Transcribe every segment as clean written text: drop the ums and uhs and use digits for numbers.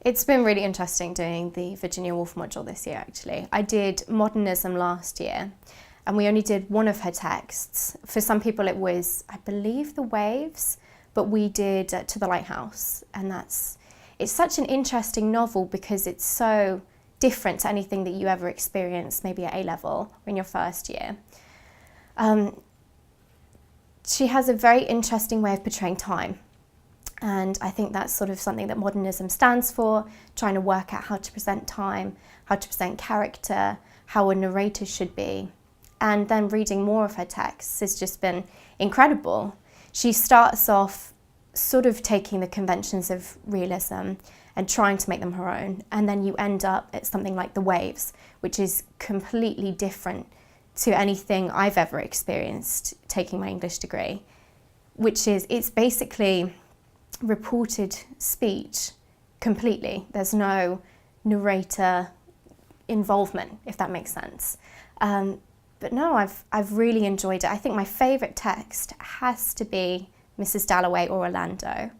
It's been really interesting doing the Virginia Woolf module this year, actually. I did modernism last year, and we only did one of her texts. For some people it was, I believe, The Waves, but we did To the Lighthouse, and it's such an interesting novel because it's so different to anything that you ever experienced, maybe at A-level or in your first year. She has a very interesting way of portraying time. And I think that's sort of something that modernism stands for, trying to work out how to present time, how to present character, how a narrator should be. And then reading more of her texts has just been incredible. She starts off sort of taking the conventions of realism and trying to make them her own. And then you end up at something like The Waves, which is completely different to anything I've ever experienced taking my English degree, it's basically reported speech completely. There's no narrator involvement, if that makes sense. But no, I've really enjoyed it. I think my favourite text has to be Mrs. Dalloway or Orlando.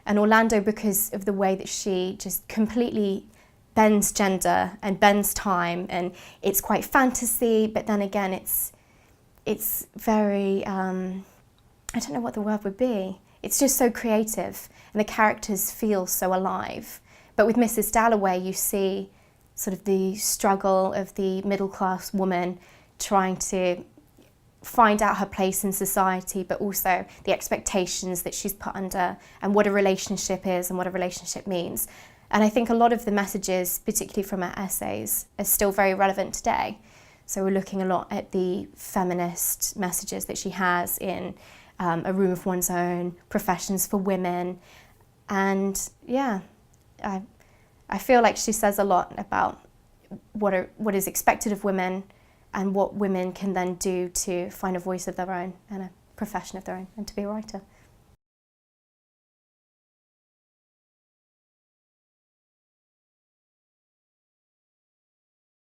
And Orlando because of the way that she just completely bends gender and bends time, and it's quite fantasy, but then again it's very, I don't know what the word would be. It's just so creative and the characters feel so alive. But with Mrs. Dalloway you see sort of the struggle of the middle-class woman trying to find out her place in society, but also the expectations that she's put under and what a relationship is and what a relationship means. And I think a lot of the messages, particularly from her essays, are still very relevant today. So we're looking a lot at the feminist messages that she has in A Room of One's Own, Professions for Women. And yeah, I feel like she says a lot about what is expected of women and what women can then do to find a voice of their own and a profession of their own and to be a writer.